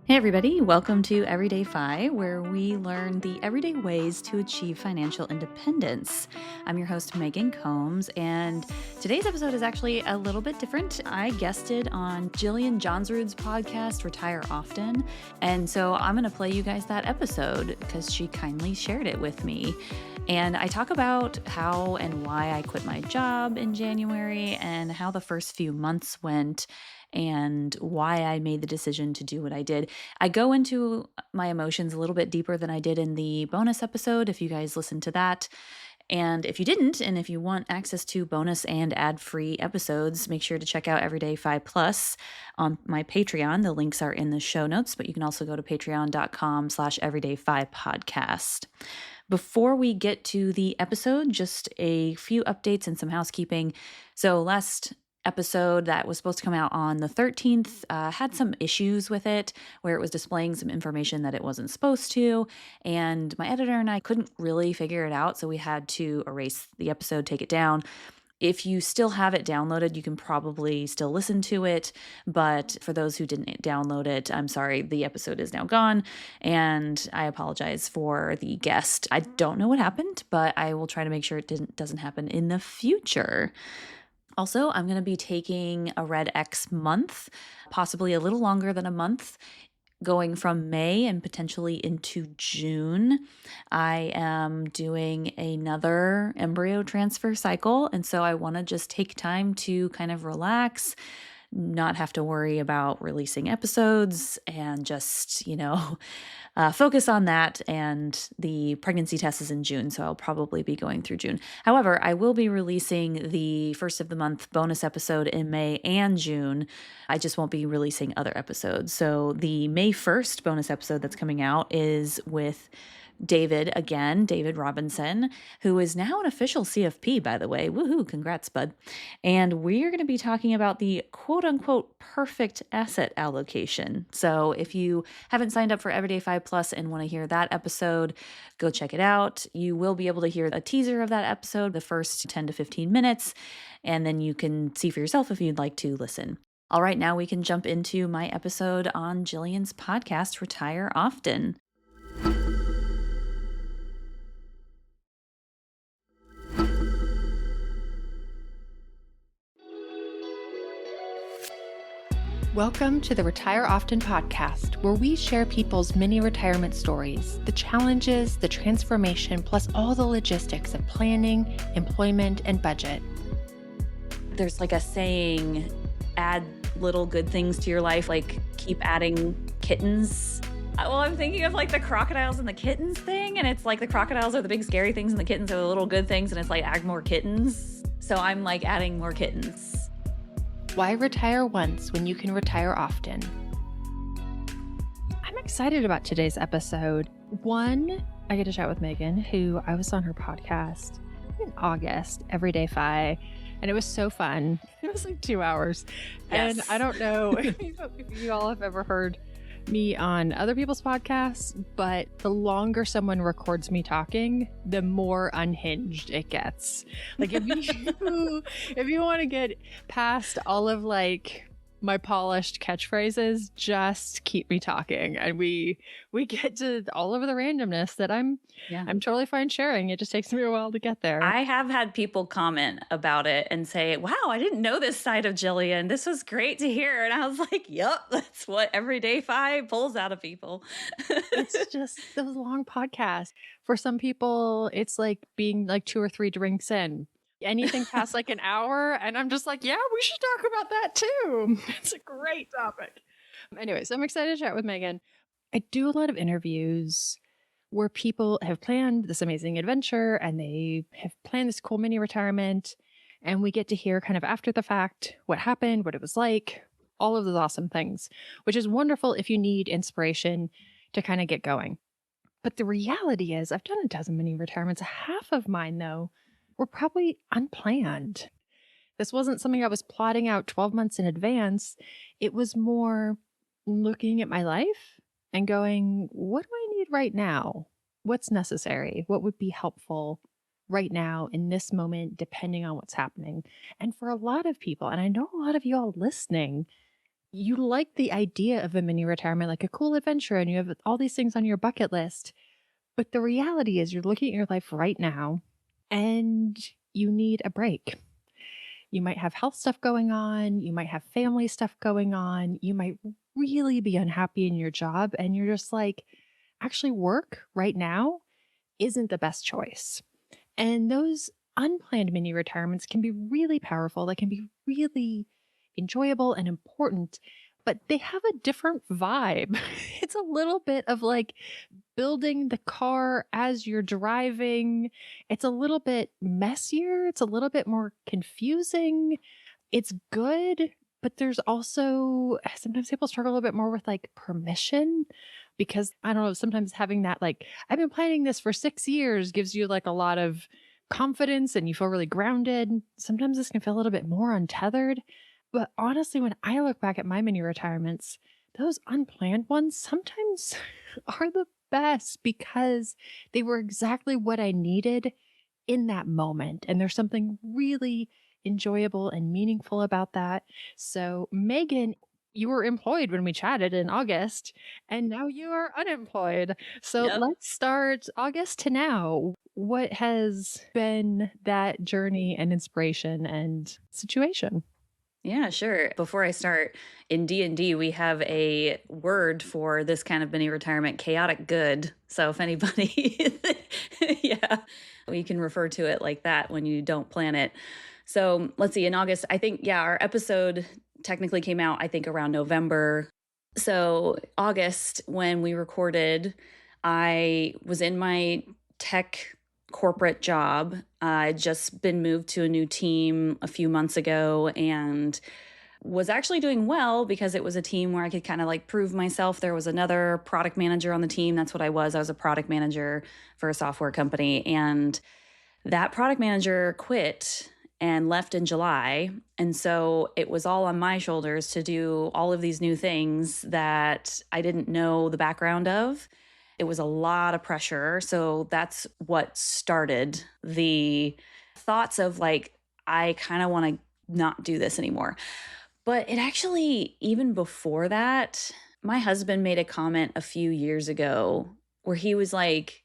Hey everybody, welcome to Everyday Fi, where we learn the everyday ways to achieve financial independence. I'm your host, Megan Combs, and today's episode is actually a little bit different. I guested on Jillian Johnsrud's podcast, Retire Often, and so I'm going to play you guys that episode because she kindly shared it with me. And I talk about how and why I quit my job in January and how the first few months went and why I made the decision to do what I did. I go into my emotions a little bit deeper than I did in the bonus episode, if you guys listened to that. And if you didn't, and if you want access to bonus and ad-free episodes, make sure to check out Everyday Fi Plus on my Patreon. The links are in the show notes, but you can also go to patreon.com/everydayfipodcast. Before we get to the episode, just a few updates and some housekeeping. So last episode that was supposed to come out on the 13th had some issues with it where it was displaying some information that it wasn't supposed to, and my editor and I couldn't really figure it out, so we had to erase the episode, take it down. If you still have it downloaded, you can probably still listen to it, but for those who didn't download it, I'm sorry, the episode is now gone, and I apologize for the guest. I don't know what happened, but I will try to make sure it doesn't happen in the future. Also, I'm going to be taking a Red X month, possibly a little longer than a month, going from May and potentially into June. I am doing another embryo transfer cycle, and so I want to just take time to kind of relax, not have to worry about releasing episodes, and just, focus on that. And the pregnancy test is in June, so I'll probably be going through June. However, I will be releasing the first of the month bonus episode in May and June. I just won't be releasing other episodes. So the May 1st bonus episode that's coming out is with David Robinson, who is now an official CFP, by the way. Woohoo, congrats, bud. And we're going to be talking about the quote unquote perfect asset allocation. So if you haven't signed up for Everyday Fi Plus and want to hear that episode, go check it out. You will be able to hear a teaser of that episode, the first 10 to 15 minutes, and then you can see for yourself if you'd like to listen. All right, now we can jump into my episode on Jillian's podcast, Retire Often. Welcome to the Retire Often podcast, where we share people's mini retirement stories, the challenges, the transformation, plus all the logistics of planning, employment, and budget. There's like a saying, add little good things to your life, like keep adding kittens. Well, I'm thinking of like the crocodiles and the kittens thing, and it's like the crocodiles are the big scary things and the kittens are the little good things, and it's like add more kittens. So I'm like adding more kittens. Why retire once when you can retire often? I'm excited about today's episode. One, I get to chat with Meghan, who I was on her podcast in August, Everyday Fi, and it was so fun. It was like 2 hours. Yes. And I don't know if you all have ever heard me on other people's podcasts, but the longer someone records me talking, the more unhinged it gets. Like if you want to get past all of like my polished catchphrases, just keep me talking, and we get to all of the randomness that I'm totally fine sharing. It just takes me a while to get there. I have had people comment about it and say, wow, I didn't know this side of Jillian. This was great to hear. And I was like, yep, that's what Everyday Fi pulls out of people. It's just those long podcasts. For some people, it's like being like 2 or 3 drinks in. Anything past like an hour, and I'm just like, yeah, we should talk about that too. It's a great topic. Anyway, so I'm excited to chat with Meghan. I do a lot of interviews where people have planned this amazing adventure and they have planned this cool mini retirement, and we get to hear kind of after the fact what happened, what it was like, all of those awesome things, which is wonderful if you need inspiration to kind of get going. But the reality is I've done a dozen mini retirements. Half of mine, though, were probably unplanned. This wasn't something I was plotting out 12 months in advance. It was more looking at my life and going, what do I need right now? What's necessary? What would be helpful right now in this moment, depending on what's happening? And for a lot of people, and I know a lot of you all listening, You like the idea of a mini retirement, like a cool adventure, and you have all these things on your bucket list. But the reality is, you're looking at your life right now and you need a break. You might have health stuff going on, you might have family stuff going on, you might really be unhappy in your job, and you're just like, actually, work right now isn't the best choice. And those unplanned mini retirements can be really powerful. They can be really enjoyable and important, but they have a different vibe. It's a little bit of like building the car as you're driving. It's a little bit messier. It's a little bit more confusing. It's good, but there's also sometimes people struggle a little bit more with like permission because I don't know, sometimes having that like, I've been planning this for 6 years gives you like a lot of confidence and you feel really grounded. Sometimes this can feel a little bit more untethered. But honestly, when I look back at my mini retirements, those unplanned ones sometimes are the best because they were exactly what I needed in that moment. And there's something really enjoyable and meaningful about that. So, Megan, you were employed when we chatted in August, and now you are unemployed. So, Yep. let's start August to now. What has been that journey and inspiration and situation? Yeah, sure. Before I start, in D&D, we have a word for this kind of mini retirement, chaotic good. So if anybody, yeah, we can refer to it like that when you don't plan it. So let's see, in August, I think, yeah, our episode technically came out, I think, around November. So August, when we recorded, I was in my tech corporate job. I'd just been moved to a new team a few months ago and was actually doing well because it was a team where I could kind of like prove myself. There was another product manager on the team. That's what I was. I was a product manager for a software company. And that product manager quit and left in July. And so it was all on my shoulders to do all of these new things that I didn't know the background of. It was a lot of pressure. So that's what started the thoughts of like, I kind of want to not do this anymore. But it actually, even before that, my husband made a comment a few years ago where he was like,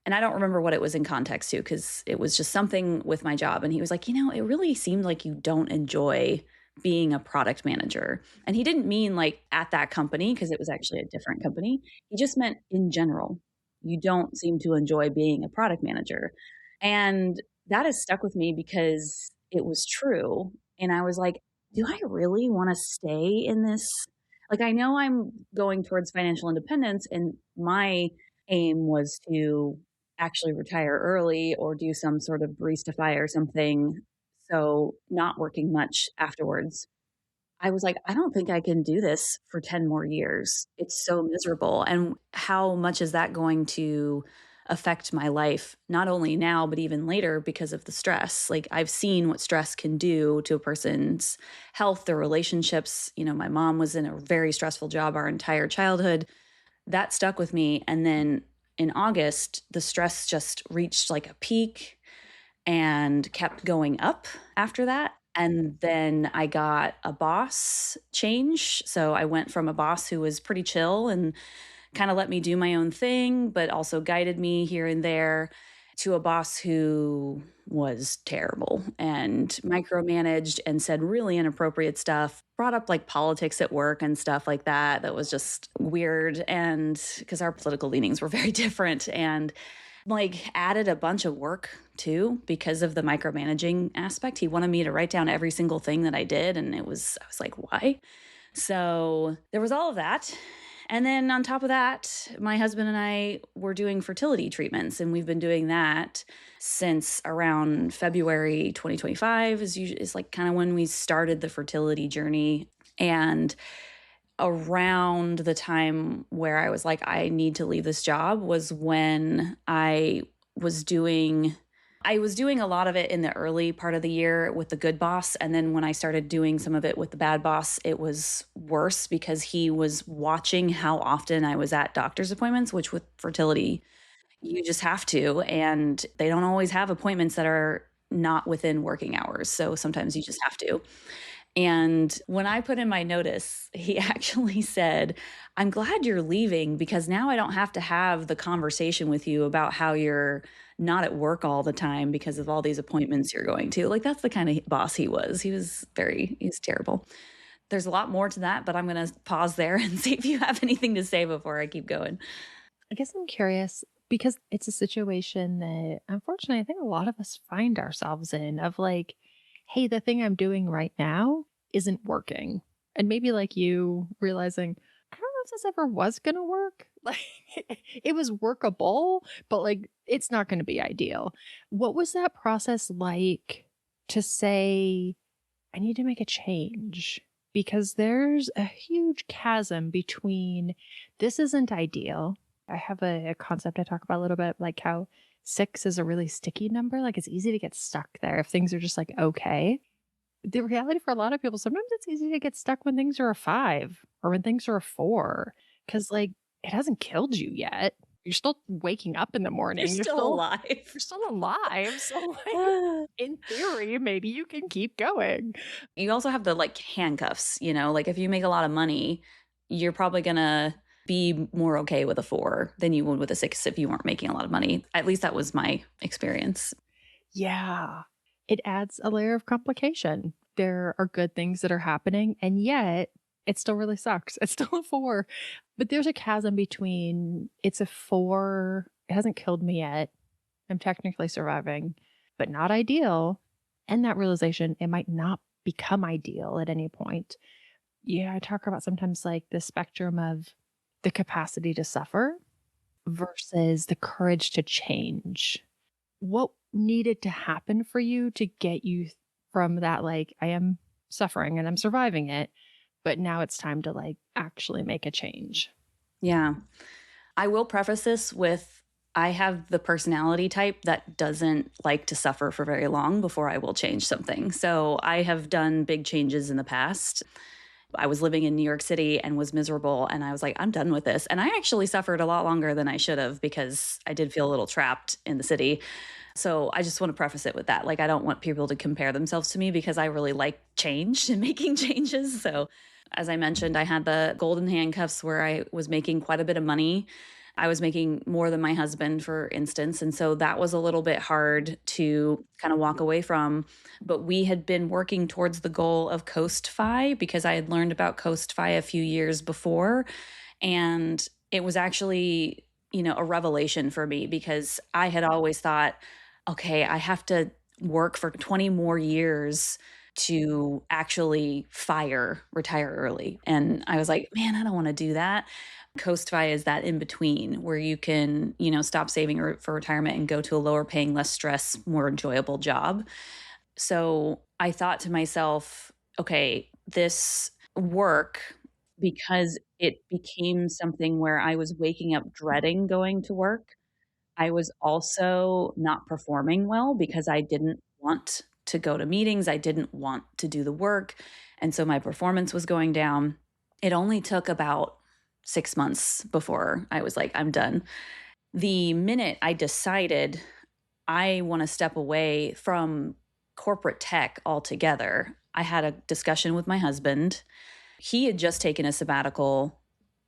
and I don't remember what it was in context to because it was just something with my job. And he was like, it really seemed like you don't enjoy being a product manager. And he didn't mean like at that company because it was actually a different company. He just meant in general, you don't seem to enjoy being a product manager. And that has stuck with me because it was true. And I was like, do I really want to stay in this? Like, I know I'm going towards financial independence, and my aim was to actually retire early or do some sort of barista or something. So, not working much afterwards. I was like, I don't think I can do this for 10 more years. It's so miserable. And how much is that going to affect my life, not only now, but even later because of the stress? Like, I've seen what stress can do to a person's health, their relationships. My mom was in a very stressful job our entire childhood. That stuck with me. And then in August, the stress just reached like a peak and kept going up after that. And then I got a boss change. So I went from a boss who was pretty chill and kind of let me do my own thing, but also guided me here and there, to a boss who was terrible and micromanaged and said really inappropriate stuff, brought up like politics at work and stuff like that. That was just weird. And because our political leanings were very different, and like added a bunch of work too because of the micromanaging aspect. He wanted me to write down every single thing that I did. And I was like, why? So there was all of that. And then on top of that, my husband and I were doing fertility treatments, and we've been doing that since around February 2025 is like kind of when we started the fertility journey. And around the time where I was like, I need to leave this job was when I was doing a lot of it in the early part of the year with the good boss. And then when I started doing some of it with the bad boss, it was worse because he was watching how often I was at doctor's appointments, which with fertility, you just have to. And they don't always have appointments that are not within working hours. So sometimes you just have to. And when I put in my notice, he actually said, I'm glad you're leaving because now I don't have to have the conversation with you about how you're not at work all the time because of all these appointments you're going to. Like, that's the kind of boss he was. He's terrible. There's a lot more to that, but I'm going to pause there and see if you have anything to say before I keep going. I guess I'm curious because it's a situation that unfortunately I think a lot of us find ourselves in of like, hey, the thing I'm doing right now isn't working. And maybe like you realizing, I don't know if this ever was going to work. Like it was workable, but like it's not going to be ideal. What was that process like to say, I need to make a change? Because there's a huge chasm between this isn't ideal. I have a concept I talk about a little bit, like how 6 is a really sticky number. Like it's easy to get stuck there if things are just like okay. The reality for a lot of people, sometimes it's easy to get stuck when things are a 5 or when things are a 4 because like it hasn't killed you yet. You're still waking up in the You're morning. still alive. You're still alive. So like in theory, maybe you can keep going. You also have the like handcuffs, like if you make a lot of money, you're probably going to be more okay with a 4 than you would with a 6 if you weren't making a lot of money. At least that was my experience. Yeah. It adds a layer of complication. There are good things that are happening, and yet it still really sucks. It's still a 4. But there's a chasm between it's a 4, it hasn't killed me yet. I'm technically surviving, but not ideal. And that realization, it might not become ideal at any point. Yeah, I talk about sometimes like the spectrum of the capacity to suffer versus the courage to change. What needed to happen for you to get you from that, like, I am suffering and I'm surviving it, but now it's time to like actually make a change? Yeah. I will preface this with I have the personality type that doesn't like to suffer for very long before I will change something. So I have done big changes in the past. I was living in New York City and was miserable. And I was like, I'm done with this. And I actually suffered a lot longer than I should have because I did feel a little trapped in the city. So I just want to preface it with that. Like, I don't want people to compare themselves to me because I really like change and making changes. So as I mentioned, I had the golden handcuffs where I was making quite a bit of money. I was making more than my husband, for instance. And so that was a little bit hard to kind of walk away from. But we had been working towards the goal of Coast Fi because I had learned about Coast Fi a few years before. And it was actually, a revelation for me because I had always thought, okay, I have to work for 20 more years to actually retire early. And I was like, man, I don't want to do that. Coast-Fi is that in between where you can, stop saving for retirement and go to a lower paying, less stress, more enjoyable job. So I thought to myself, okay, this work, because it became something where I was waking up dreading going to work, I was also not performing well because I didn't want to go to meetings. I didn't want to do the work. And so my performance was going down. It only took about 6 months before I was like, I'm done. The minute I decided I want to step away from corporate tech altogether, I had a discussion with my husband. He had just taken a sabbatical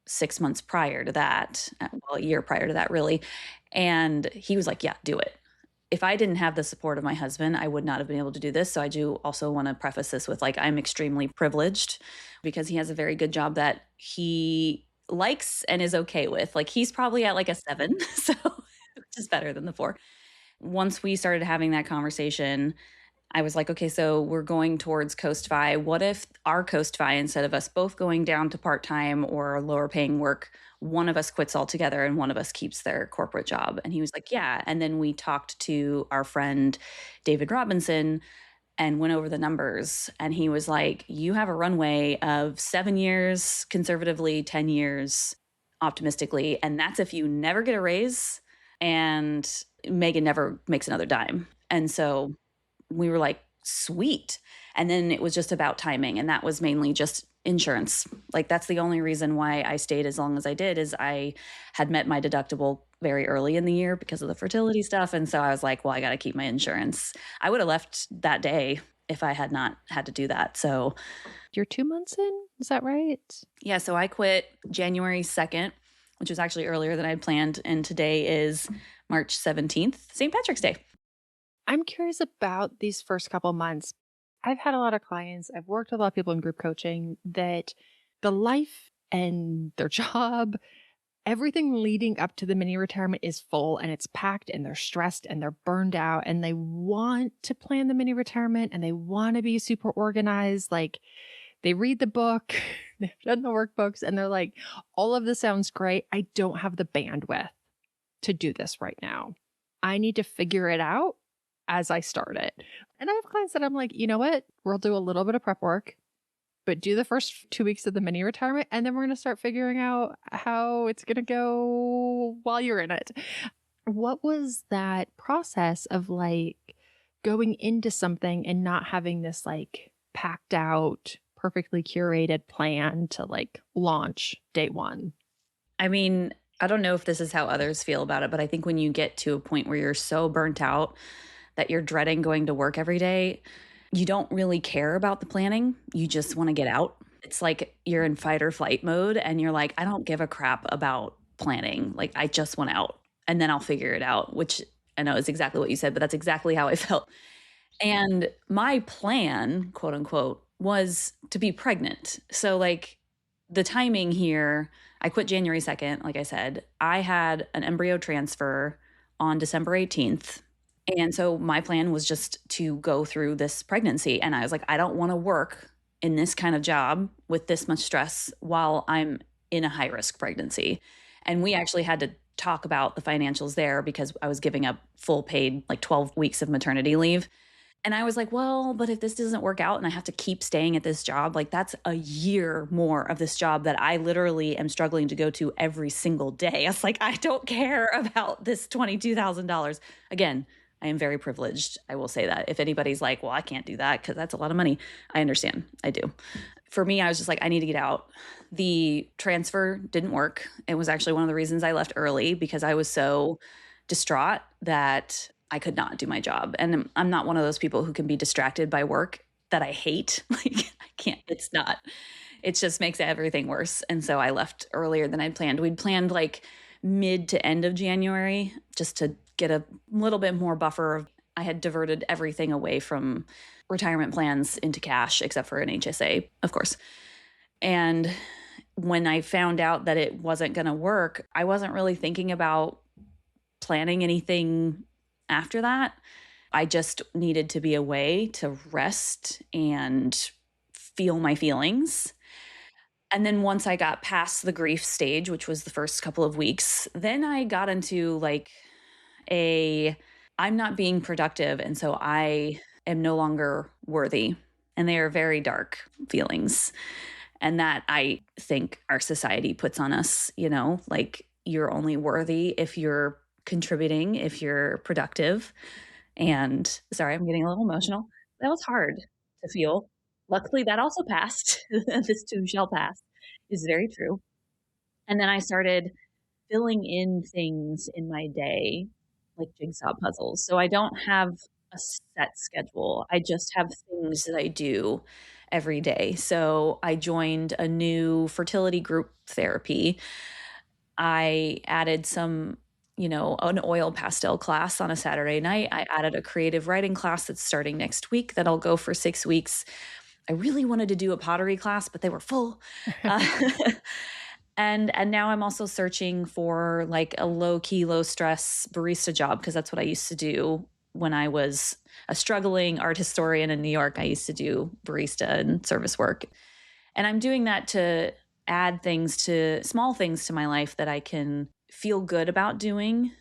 6 months prior to that, well, a year prior to that, really. And he was like, yeah, do it. If I didn't have the support of my husband, I would not have been able to do this. So I do also want to preface this with like, I'm extremely privileged because he has a very good job that he likes and is okay with. Like he's probably at like a 7, so which is better than the 4. Once we started having that conversation, I was like, okay, so we're going towards Coast Fi. What if our Coast Fi, instead of us both going down to part-time or lower paying work, one of us quits altogether and one of us keeps their corporate job? And he was like, yeah. And then we talked to our friend, David Robinson, and went over the numbers. And he was like, you have a runway of 7 years, conservatively 10 years, optimistically. And that's if you never get a raise and Meghan never makes another dime. And so we were like, sweet. And then it was just about timing. And that was mainly just insurance. Like that's the only reason why I stayed as long as I did is I had met my deductible very early in the year because of the fertility stuff. And so I was like, well, I got to keep my insurance. I would have left that day. if I had not had to do that. So, You're 2 months in? Is that right? yeah, so I quit January 2nd, which was actually earlier than I'd planned. And today is March 17th, St. Patrick's Day. I'm curious about these first couple months. I've had a lot of clients, I've worked with a lot of people in group coaching that the life and their job, everything leading up to the mini retirement is full and it's packed and they're stressed and they're burned out and they want to plan the mini retirement and they want to be super organized. Like they read the book, they've done the workbooks, and they're like, all of this sounds great. I don't have the bandwidth to do this right now. I need to figure it out as I start it. And I have clients that I'm like, you know what? We'll do a little bit of prep work, but do the first 2 weeks of the mini retirement. And then we're going to start figuring out how it's going to go while you're in it. What was that process of like going into something and not having this like packed out, perfectly curated plan to like launch day one? I mean, I don't know if this is how others feel about it, but I think when you get to a point where you're so burnt out that you're dreading going to work every day, you don't really care about the planning. You just want to get out. It's like you're in fight or flight mode and you're like, I don't give a crap about planning. Like, I just want out and then I'll figure it out, which I know is exactly what you said, but that's exactly how I felt. And my plan, quote unquote, was to be pregnant. So, like, the timing here, I quit January 2nd, like I said. I had an embryo transfer on December 18th. And so my plan was just to go through this pregnancy. And I was like, I don't want to work in this kind of job with this much stress while I'm in a high risk pregnancy. And we actually had to talk about the financials there because I was giving up full paid, like 12 weeks of maternity leave. And I was like, well, but if this doesn't work out and I have to keep staying at this job, like that's a year more of this job that I literally am struggling to go to every single day. I was like, I don't care about this $22,000. Again, I am very privileged. I will say that. If anybody's like, well, I can't do that because that's a lot of money, I understand. I do. For me, I was just like, I need to get out. The transfer didn't work. It was actually one of the reasons I left early because I was so distraught that I could not do my job. And I'm not one of those people who can be distracted by work that I hate. Like, I can't, it's not, it just makes everything worse. And so I left earlier than I'd planned. We'd planned like mid to end of January just to get a little bit more buffer. I had diverted everything away from retirement plans into cash, except for an HSA, of course. And when I found out that it wasn't going to work, I wasn't really thinking about planning anything after that. I just needed to be away to rest and feel my feelings. And then once I got past the grief stage, which was the first couple of weeks, then I got into like a I'm not being productive. And so I am no longer worthy. And they are very dark feelings. And that I think our society puts on us, you know, like you're only worthy if you're contributing, if you're productive. And sorry, I'm getting a little emotional. That was hard to feel. Luckily, that also passed. This too shall pass is very true. And then I started filling in things in my day like jigsaw puzzles. So I don't have a set schedule. I just have things that I do every day. So I joined a new fertility group therapy. I added some, an oil pastel class on a Saturday night. I added a creative writing class that's starting next week that I'll go for 6 weeks. I really wanted to do a pottery class, but they were full. Uh, and now I'm also searching for like a low key, low stress barista job because that's what I used to do when I was a struggling art historian in New York. I used to do barista and service work. And I'm doing that to add small things to my life that I can feel good about doing,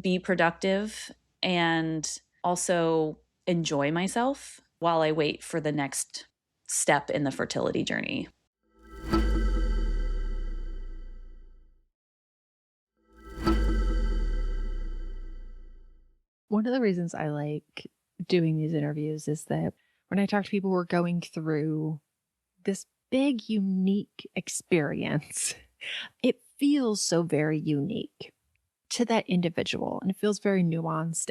be productive, and also enjoy myself while I wait for the next step in the fertility journey. One of the reasons I like doing these interviews is that when I talk to people who are going through this big, unique experience, it feels so very unique to that individual and it feels very nuanced.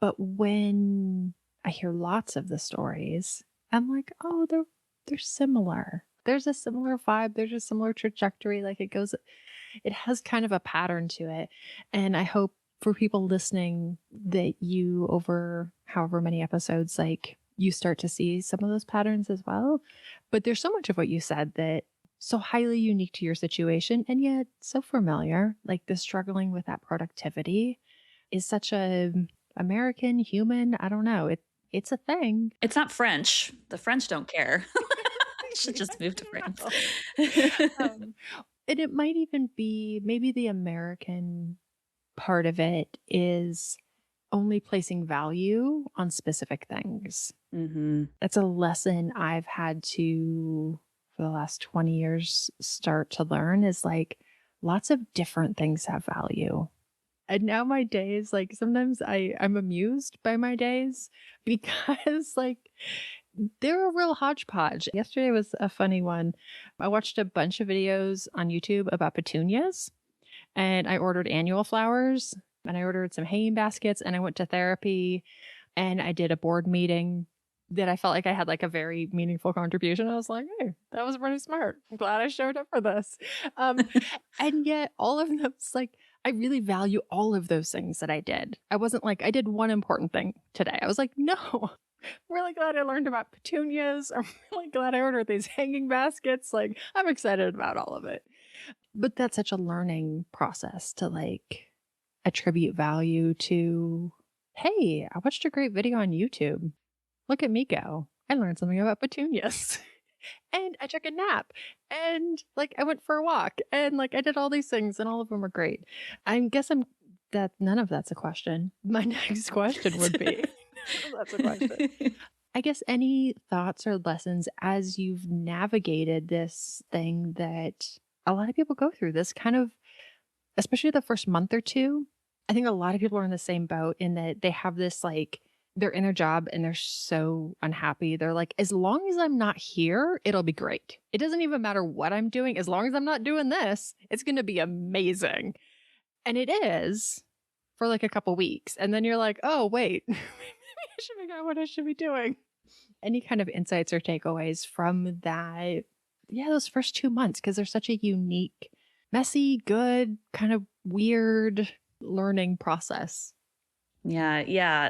But when I hear lots of the stories. I'm like, oh, they're similar. There's a similar vibe. There's a similar trajectory. Like it has kind of a pattern to it. And I hope for people listening that you, over however many episodes, like you start to see some of those patterns as well. But there's so much of what you said that so highly unique to your situation and yet so familiar. Like the struggling with that productivity is such a American human. I don't know. It's a thing. It's not French. The French don't care. I should just move to France. Um, and it might even be maybe the American part of it is only placing value on specific things. Hmm. That's a lesson I've had to, for the last 20 years, start to learn is like lots of different things have value. And now my days, like sometimes I'm amused by my days because like they're a real hodgepodge. Yesterday was a funny one. I watched a bunch of videos on YouTube about petunias and I ordered annual flowers and I ordered some hanging baskets and I went to therapy and I did a board meeting that I felt like I had like a very meaningful contribution. I was like, hey, that was pretty smart. I'm glad I showed up for this. Um, and yet all of those, like, I really value all of those things that I did. I wasn't like, I did one important thing today. I was like, no, I'm really glad I learned about petunias. I'm really glad I ordered these hanging baskets. Like, I'm excited about all of it. But that's such a learning process to like attribute value to, hey, I watched a great video on YouTube. Look at me go. I learned something about petunias. And I took a nap. And like I went for a walk. And like I did all these things and all of them were great. I guess I'm that none of that's a question. My next question would be that's a question. I guess any thoughts or lessons as you've navigated this thing that a lot of people go through, this kind of, especially the first month or two. I think a lot of people are in the same boat in that they have this like, they're in their job and they're so unhappy. They're like, as long as I'm not here, it'll be great. It doesn't even matter what I'm doing. As long as I'm not doing this, it's going to be amazing. And it is for like a couple weeks. And then you're like, oh, wait, maybe I should figure out what I should be doing. Any kind of insights or takeaways from that? Yeah, those first 2 months, because they're such a unique, messy, good, kind of weird learning process. Yeah.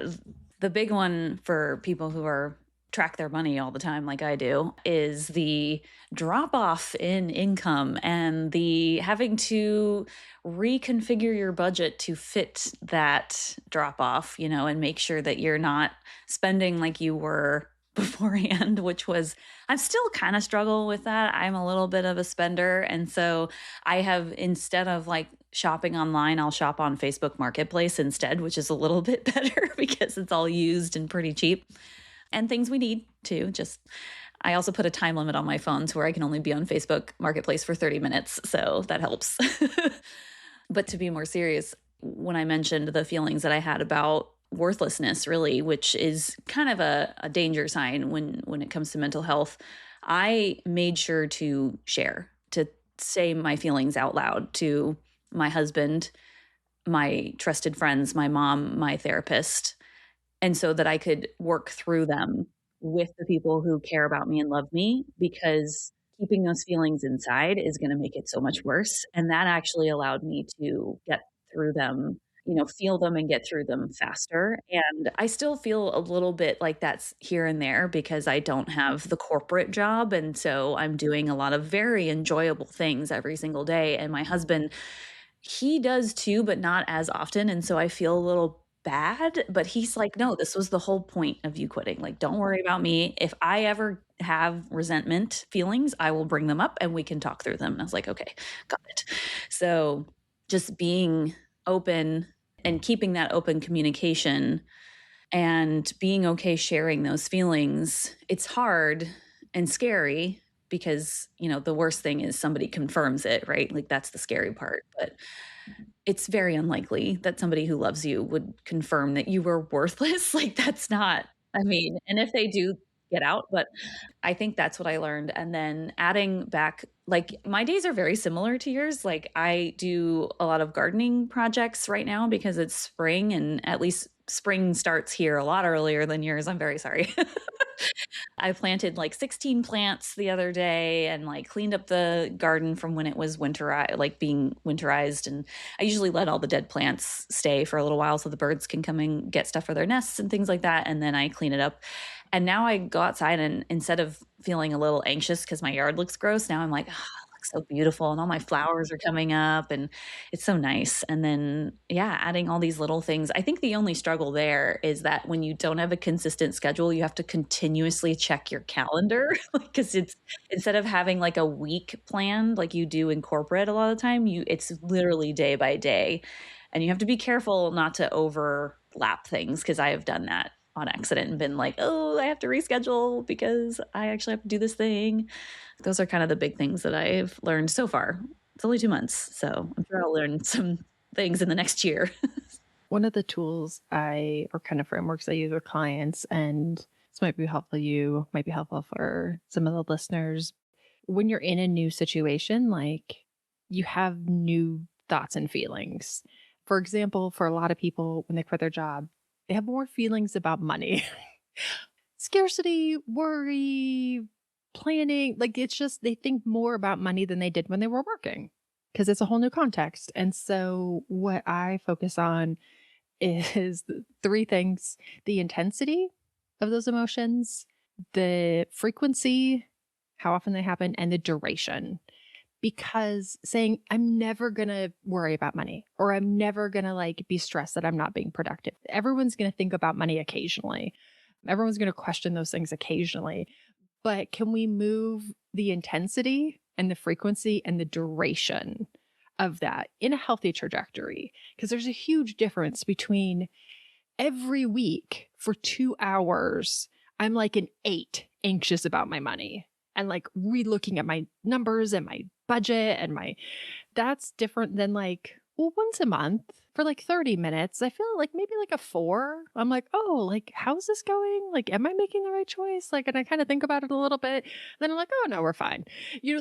The big one for people who are track their money all the time like I do is the drop off in income and the having to reconfigure your budget to fit that drop off, and make sure that you're not spending like you were beforehand, which was, I still kind of struggle with that. I'm a little bit of a spender. And so I have, instead of like shopping online, I'll shop on Facebook Marketplace instead, which is a little bit better because it's all used and pretty cheap and things we need too. Just, I also put a time limit on my phone to where I can only be on Facebook Marketplace for 30 minutes. So that helps. But to be more serious, when I mentioned the feelings that I had about worthlessness, really, which is kind of a danger sign when it comes to mental health, I made sure to share, to say my feelings out loud to my husband, my trusted friends, my mom, my therapist, and so that I could work through them with the people who care about me and love me, because keeping those feelings inside is going to make it so much worse. And that actually allowed me to get through them, feel them and get through them faster. And I still feel a little bit like that's here and there because I don't have the corporate job. And so I'm doing a lot of very enjoyable things every single day. And my husband, he does too, but not as often. And so I feel a little bad, but he's like, no, this was the whole point of you quitting. Like, don't worry about me. If I ever have resentment feelings, I will bring them up and we can talk through them. And I was like, okay, got it. So just being open and keeping that open communication and being okay sharing those feelings. It's hard and scary because, the worst thing is somebody confirms it, right? Like that's the scary part. But it's very unlikely that somebody who loves you would confirm that you were worthless. Like that's not, and if they do, get out. But I think that's what I learned. And then adding back, like my days are very similar to yours. Like I do a lot of gardening projects right now because it's spring and at least spring starts here a lot earlier than yours. I'm very sorry. I planted like 16 plants the other day and like cleaned up the garden from when it was being winterized. And I usually let all the dead plants stay for a little while so the birds can come and get stuff for their nests and things like that. And then I clean it up. And now I go outside and instead of feeling a little anxious because my yard looks gross, now I'm like, oh, it looks so beautiful and all my flowers are coming up and it's so nice. And then, yeah, adding all these little things. I think the only struggle there is that when you don't have a consistent schedule, you have to continuously check your calendar because it's instead of having like a week planned like you do in corporate a lot of the time, it's literally day by day. And you have to be careful not to overlap things because I have done that on accident and been like, oh, I have to reschedule because I actually have to do this thing. Those are kind of the big things that I've learned so far. It's only 2 months, so I'm sure I'll learn some things in the next year. One of the tools or kind of frameworks I use with clients, and this might be helpful to you, might be helpful for some of the listeners. When you're in a new situation, like you have new thoughts and feelings. For example, for a lot of people, when they quit their job, they have more feelings about money, scarcity, worry, planning. Like it's just, they think more about money than they did when they were working because it's a whole new context. And so what I focus on is the three things: the intensity of those emotions, the frequency, how often they happen, and the duration. Because saying, I'm never going to worry about money, or I'm never going to like be stressed that I'm not being productive. Everyone's going to think about money occasionally. Everyone's going to question those things occasionally. But can we move the intensity and the frequency and the duration of that in a healthy trajectory? Because there's a huge difference between every week for 2 hours, I'm like an 8 anxious about my money and like re-looking at my numbers and my budget and that's different than like, well, once a month for like 30 minutes, I feel like maybe like a 4. I'm like, oh, like, how's this going? Like, am I making the right choice? Like, and I kind of think about it a little bit. Then I'm like, oh no, we're fine.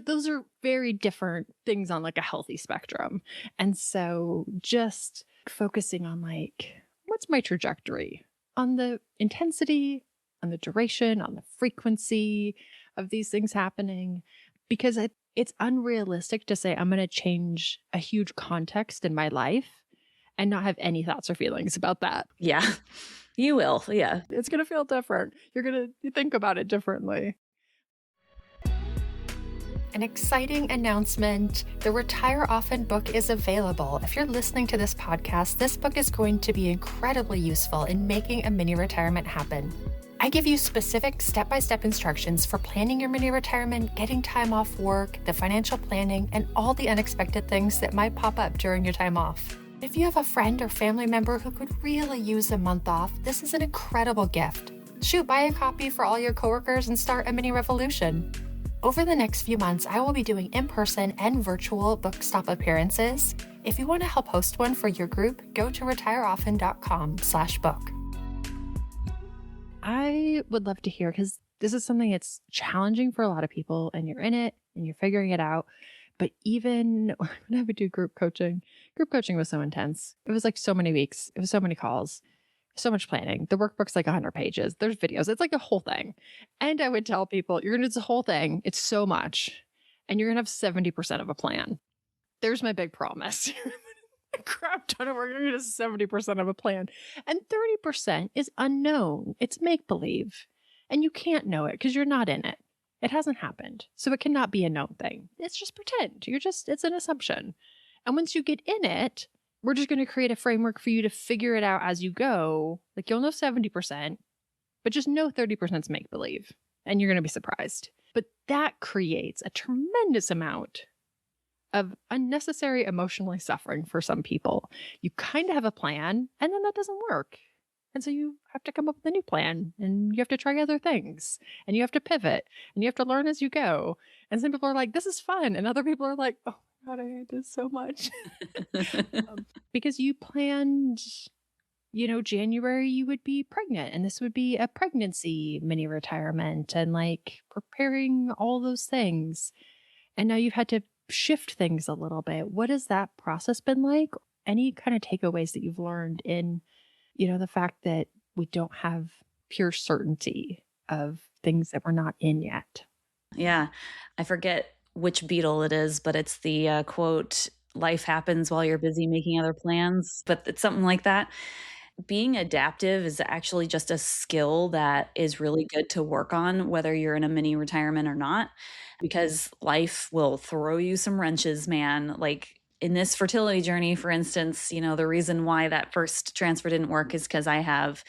Those are very different things on like a healthy spectrum. And so just focusing on like, what's my trajectory on the intensity, on the duration, on the frequency of these things happening? Because it's unrealistic to say I'm going to change a huge context in my life and not have any thoughts or feelings about that. Yeah, you will. Yeah. It's going to feel different. You're going to think about it differently. An exciting announcement. The Retire Often book is available. If you're listening to this podcast, this book is going to be incredibly useful in making a mini retirement happen. I give you specific step-by-step instructions for planning your mini retirement, getting time off work, the financial planning, and all the unexpected things that might pop up during your time off. If you have a friend or family member who could really use a month off, this is an incredible gift. Shoot, buy a copy for all your coworkers and start a mini revolution. Over the next few months, I will be doing in-person and virtual bookstop appearances. If you want to help host one for your group, go to retireoften.com/book. I would love to hear, because this is something that's challenging for a lot of people and you're in it and you're figuring it out. But even when I would do group coaching was so intense. It was like so many weeks. It was so many calls, so much planning. The workbook's like 100 pages. There's videos. It's like a whole thing. And I would tell people, you're going to do this whole thing. It's so much. And you're going to have 70% of a plan. There's my big promise. A crap ton of work. You're going to 70% of a plan. And 30% is unknown. It's make-believe. And you can't know it because you're not in it. It hasn't happened. So it cannot be a known thing. It's just pretend. It's an assumption. And once you get in it, we're just going to create a framework for you to figure it out as you go. Like you'll know 70%, but just know 30% is make-believe. And you're going to be surprised. But that creates a tremendous amount of unnecessary emotionally suffering for some people. You kind of have a plan and then that doesn't work. And so you have to come up with a new plan and you have to try other things and you have to pivot and you have to learn as you go. And some people are like, this is fun. And other people are like, oh my God, I hate this so much. Because you planned, January you would be pregnant and this would be a pregnancy mini retirement and like preparing all those things. And now you've had to shift things a little bit. What has that process been like? Any kind of takeaways that you've learned in, the fact that we don't have pure certainty of things that we're not in yet. Yeah. I forget which Beatle it is, but it's the quote, life happens while you're busy making other plans, but it's something like that. Being adaptive is actually just a skill that is really good to work on, whether you're in a mini retirement or not, because life will throw you some wrenches, man. Like in this fertility journey, for instance, the reason why that first transfer didn't work is because I have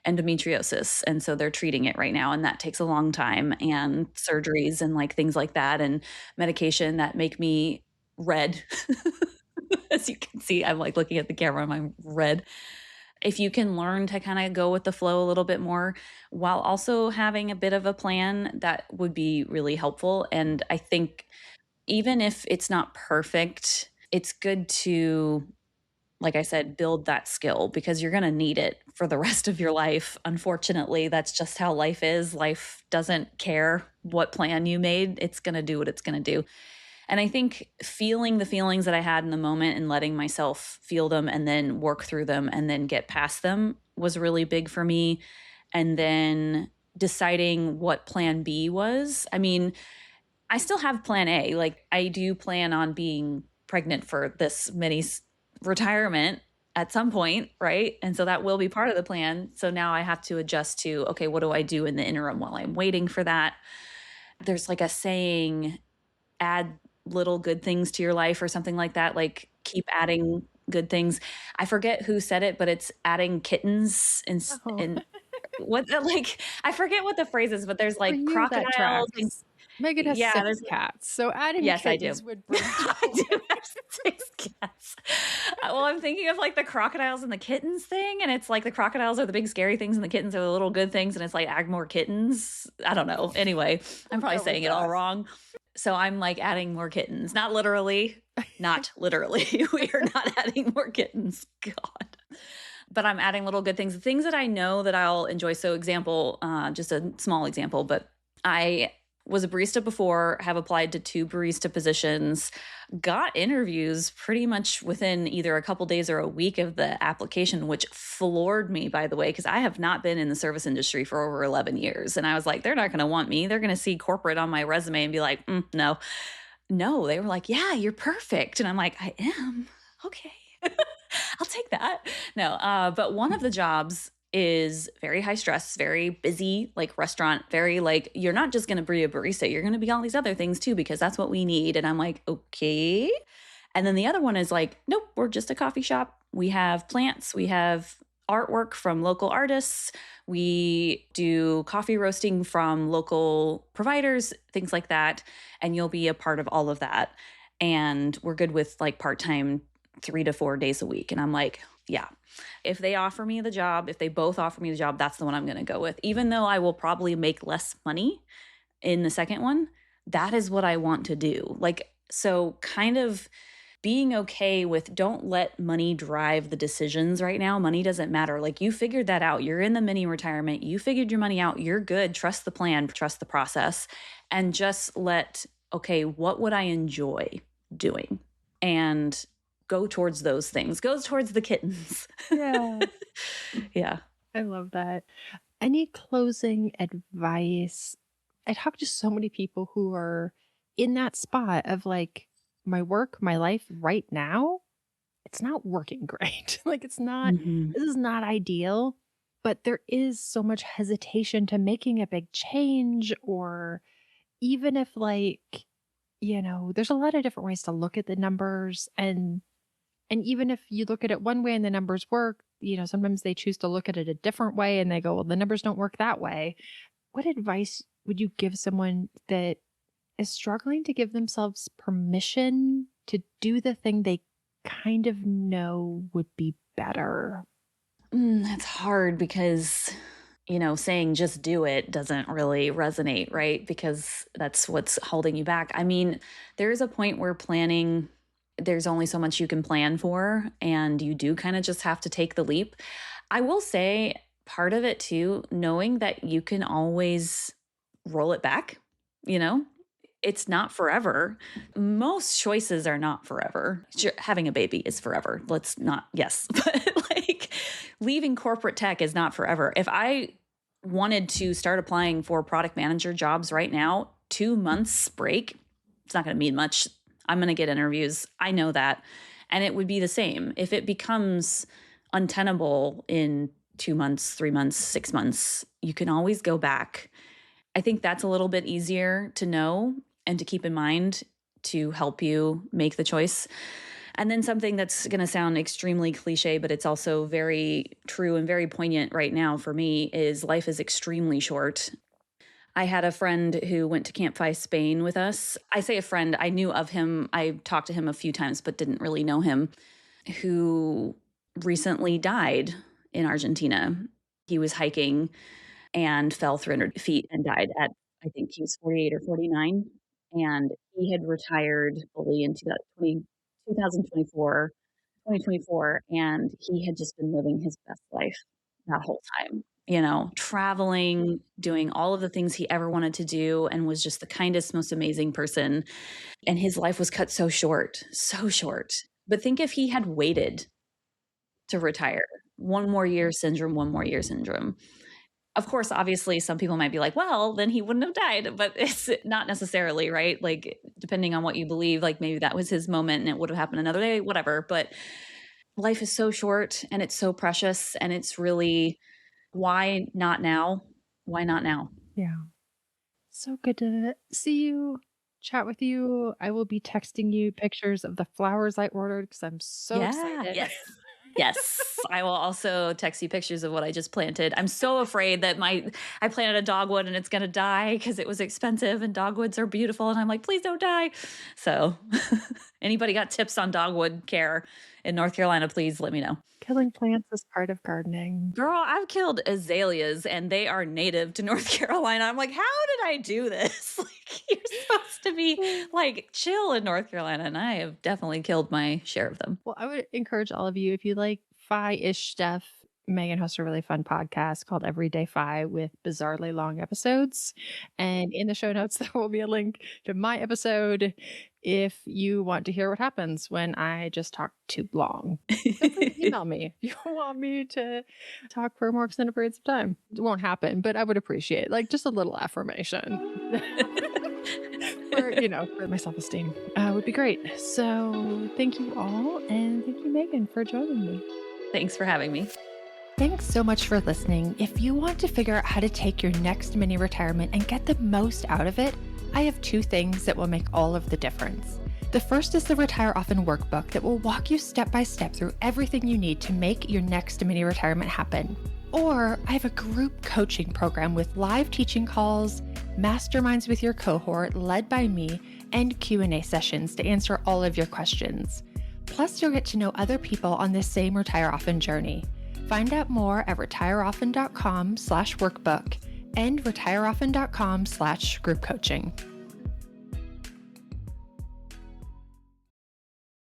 endometriosis. And so they're treating it right now. And that takes a long time and surgeries and like things like that and medication that make me red. As you can see, I'm like looking at the camera and I'm red. If you can learn to kind of go with the flow a little bit more while also having a bit of a plan, that would be really helpful. And I think even if it's not perfect, it's good to, like I said, build that skill because you're going to need it for the rest of your life. Unfortunately, that's just how life is. Life doesn't care what plan you made, it's going to do what it's going to do. And I think feeling the feelings that I had in the moment and letting myself feel them and then work through them and then get past them was really big for me. And then deciding what plan B was. I mean, I still have plan A. Like, I do plan on being pregnant for this mini retirement at some point, right? And so that will be part of the plan. So now I have to adjust to, okay, what do I do in the interim while I'm waiting for that? There's like a saying, add little good things to your life or something like that, like keep adding good things. I forget who said it, but it's adding kittens Oh, and what, like, I forget what the phrase is, but there's for like you, that crocodiles and tracks. Megan has yeah, 6 there's cats, so adding yes, I do. kittens would bring I joy. do have 6 cats. Well, I'm thinking of like the crocodiles and the kittens thing, and it's like the crocodiles are the big scary things and the kittens are the little good things, and it's like add more kittens. I don't know. Anyway, I'm We'll probably go with saying it all that. wrong. So I'm like adding more kittens. Not literally. Not literally. We are not adding more kittens. God. But I'm adding little good things, things that I know that I'll enjoy. So example, just a small example, but I was a barista before, have applied to 2 barista positions, got interviews pretty much within either a couple days or a week of the application, which floored me, by the way, because I have not been in the service industry for over 11 years. And I was like, they're not going to want me. They're going to see corporate on my resume and be like, no. No, they were like, yeah, you're perfect. And I'm like, I am. Okay. I'll take that. No, but one of the jobs is very high stress, very busy, like restaurant, very like, you're not just going to be a barista, you're going to be all these other things too, because that's what we need. And I'm like, okay. And then the other one is like, nope, we're just a coffee shop. We have plants, we have artwork from local artists, we do coffee roasting from local providers, things like that. And you'll be a part of all of that. And we're good with like part time 3 to 4 days a week. And I'm like, yeah, if they offer me the job, if they both offer me the job, that's the one I'm going to go with. Even though I will probably make less money in the second one, that is what I want to do. Like, so kind of being okay with don't let money drive the decisions right now. Money doesn't matter. Like, you figured that out. You're in the mini retirement. You figured your money out. You're good. Trust the plan, trust the process, and just let, okay, what would I enjoy doing? And go towards those things, go towards the kittens. Yeah, Yeah. I love that. Any closing advice? I talk to so many people who are in that spot of like, my work, my life right now, it's not working great. Like, Mhm. this is not ideal, but there is so much hesitation to making a big change, or even if like, there's a lot of different ways to look at the numbers, and even if you look at it one way and the numbers work, sometimes they choose to look at it a different way and they go, well, the numbers don't work that way. What advice would you give someone that is struggling to give themselves permission to do the thing they kind of know would be better? That's hard because, saying just do it doesn't really resonate, right? Because that's what's holding you back. I mean, there's a point where planning, there's only so much you can plan for, and you do kind of just have to take the leap. I will say part of it too, knowing that you can always roll it back, you know? It's not forever. Most choices are not forever. Sure, having a baby is forever. Let's not, yes. But like leaving corporate tech is not forever. If I wanted to start applying for product manager jobs right now, 2 months break, it's not going to mean much. I'm going to get interviews. I know that. And it would be the same. If it becomes untenable in 2 months, 3 months, 6 months, you can always go back. I think that's a little bit easier to know and to keep in mind to help you make the choice. And then something that's going to sound extremely cliche, but it's also very true and very poignant right now for me is life is extremely short. I had a friend who went to Camp Fi Spain with us. I say a friend, I knew of him. I talked to him a few times, but didn't really know him, who recently died in Argentina. He was hiking and fell 300 feet and died at, I think he was 48 or 49. And he had retired fully in 2024, 2024, and he had just been living his best life that whole time, traveling, doing all of the things he ever wanted to do, and was just the kindest, most amazing person. And his life was cut so short, so short. But think if he had waited to retire, 1 more year syndrome, 1 more year syndrome. Of course, obviously, some people might be like, well, then he wouldn't have died, but it's not necessarily, right? Like, depending on what you believe, like maybe that was his moment and it would have happened another day, whatever. But life is so short and it's so precious, and it's really, why not now? Why not now? Yeah. So good to see you, chat with you. I will be texting you pictures of the flowers I ordered because I'm so excited. Yes. Yes. I will also text you pictures of what I just planted. I'm so afraid that I planted a dogwood and it's going to die because it was expensive, and dogwoods are beautiful. And I'm like, please don't die. So anybody got tips on dogwood care in North Carolina, please let me know. Killing plants is part of gardening. Girl, I've killed azaleas and they are native to North Carolina. I'm like, how did I do this? Like, you're supposed to be like chill in North Carolina, and I have definitely killed my share of them. Well, I would encourage all of you, if you like fi-ish stuff, Meghan hosts a really fun podcast called Everyday Fi with bizarrely long episodes. And in the show notes, there will be a link to my episode if you want to hear what happens when I just talk too long. Feel free to email me if you want me to talk for more extended periods of time. It won't happen, but I would appreciate like just a little affirmation. For my self-esteem would be great. So thank you all. And thank you, Meghan, for joining me. Thanks for having me. Thanks so much for listening. If you want to figure out how to take your next mini retirement and get the most out of it, I have 2 things that will make all of the difference. The first is the Retire Often workbook that will walk you step by step through everything you need to make your next mini retirement happen. Or I have a group coaching program with live teaching calls, masterminds with your cohort led by me, and Q&A sessions to answer all of your questions. Plus, you'll get to know other people on this same Retire Often journey. Find out more at retireoften.com/workbook and retireoften.com/group coaching.